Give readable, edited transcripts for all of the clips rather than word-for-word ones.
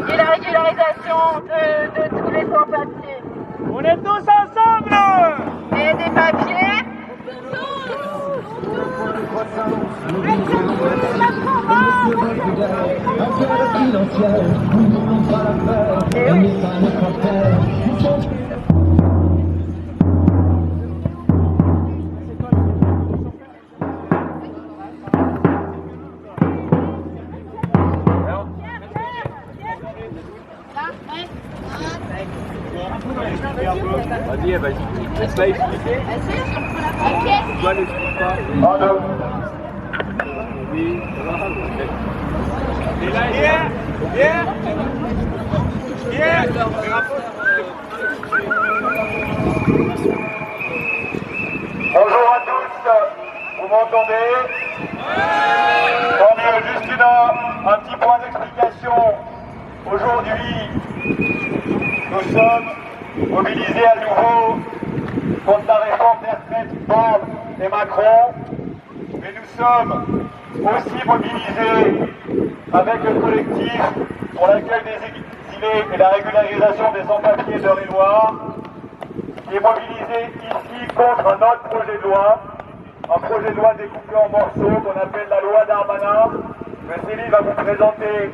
Et la régularisation de tous les sans-papiers. On est tous ensemble. Et des papiers. Et oui. Vas-y, laisse-la expliquer. Toi, n'explique pas. Oui, ça va. Et là, Bonjour à tous, vous m'entendez? Tant mieux, juste un petit point d'explication. Aujourd'hui, nous sommes mobilisés à nouveau contre la réforme des retraites Borne et Macron, mais nous sommes aussi mobilisés avec le collectif pour l'accueil des exilés et la régularisation des sans-papiers d'Eure-et-Loir, qui est mobilisé ici contre un autre projet de loi, un projet de loi découpé en morceaux qu'on appelle la loi Darmanin, que Céline va vous présenter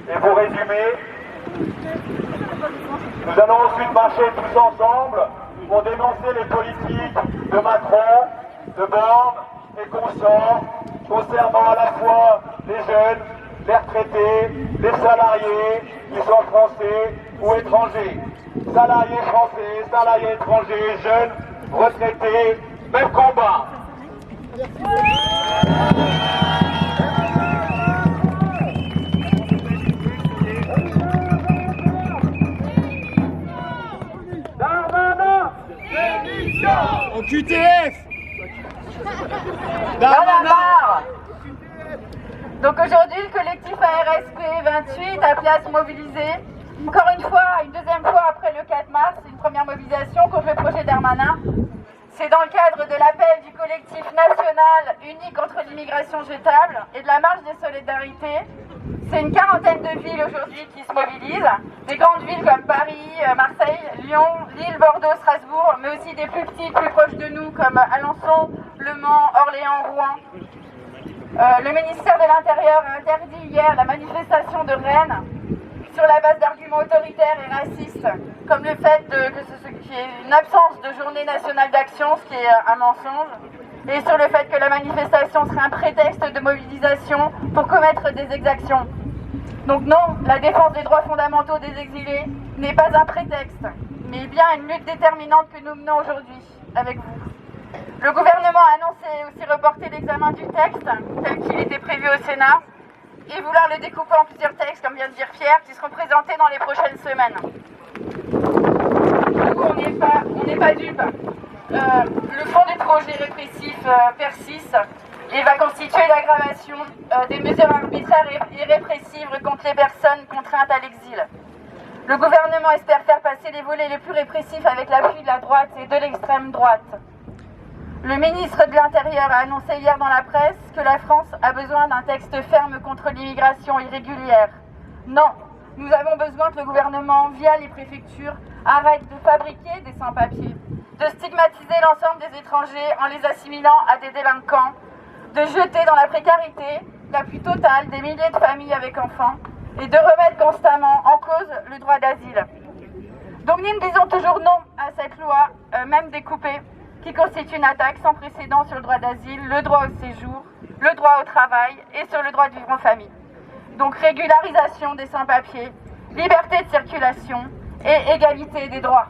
et vous résumer. Nous allons ensuite marcher tous ensemble pour dénoncer les politiques de Macron, de Borne et consorts concernant à la fois les jeunes, les retraités, les salariés, qu'ils soient français ou étrangers. Salariés français, salariés étrangers, jeunes, retraités, même combat. Darmanin, au QTF. Darmanin. Donc aujourd'hui, le collectif ARSP 28 appelé à se mobiliser. Encore une fois, une deuxième fois après le 4 mars, une première mobilisation contre le projet Darmanin. C'est dans le cadre de l'appel du collectif national uni contre l'immigration jetable et de la marche des solidarités. C'est une quarantaine de villes aujourd'hui qui se mobilisent. Des grandes villes comme Paris, Marseille, Lyon, Lille, Bordeaux, Strasbourg, mais aussi des plus petites, plus proches de nous comme Alençon, Le Mans, Orléans, Rouen. Le ministère de l'Intérieur a interdit hier la manifestation de Rennes sur la base d'arguments autoritaires et racistes, comme le fait qu'il y ait une absence de journée nationale d'action, ce qui est un mensonge, et sur le fait que la manifestation serait un prétexte de mobilisation pour commettre des exactions. Donc non, la défense des droits fondamentaux des exilés n'est pas un prétexte, mais bien une lutte déterminante que nous menons aujourd'hui avec vous. Le gouvernement a annoncé aussi reporter l'examen du texte tel qu'il était prévu au Sénat et vouloir le découper en plusieurs textes, comme vient de dire Pierre, qui seront présentés dans les prochaines semaines. Du coup, on n'est pas dupes. Le fond du projet répressif persiste et va constituer l'aggravation des mesures arbitraires et répressives contre les personnes contraintes à l'exil. Le gouvernement espère faire passer les volets les plus répressifs avec l'appui de la droite et de l'extrême droite. Le ministre de l'Intérieur a annoncé hier dans la presse que la France a besoin d'un texte ferme contre l'immigration irrégulière. Non, nous avons besoin que le gouvernement, via les préfectures, arrête de fabriquer des sans-papiers, de stigmatiser l'ensemble des étrangers en les assimilant à des délinquants, de jeter dans la précarité la plus totale des milliers de familles avec enfants et de remettre constamment en cause le droit d'asile. Donc nous disons toujours non à cette loi, même découpée, qui constitue une attaque sans précédent sur le droit d'asile, le droit au séjour, le droit au travail et sur le droit de vivre en famille. Donc régularisation des sans-papiers, liberté de circulation et égalité des droits.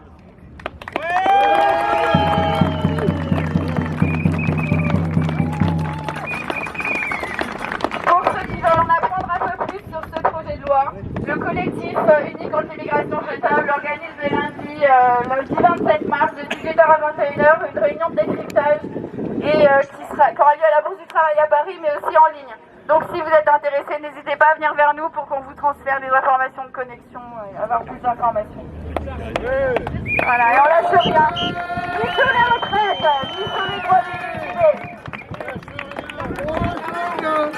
Pour ceux qui veulent en apprendre un peu plus sur ce projet de loi, le collectif Uni contre l'immigration jetable organise le lundi 27 mars de 18h à 21h une réunion de décryptage qui aura lieu à la Bourse du Travail à Paris mais aussi en ligne. Donc si vous êtes intéressés, n'hésitez pas à venir vers nous pour qu'on vous transfère des informations de connexion et avoir plus d'informations. Voilà, et on lâche rien. Ni sur les retraites, ni sur les droits des exilés.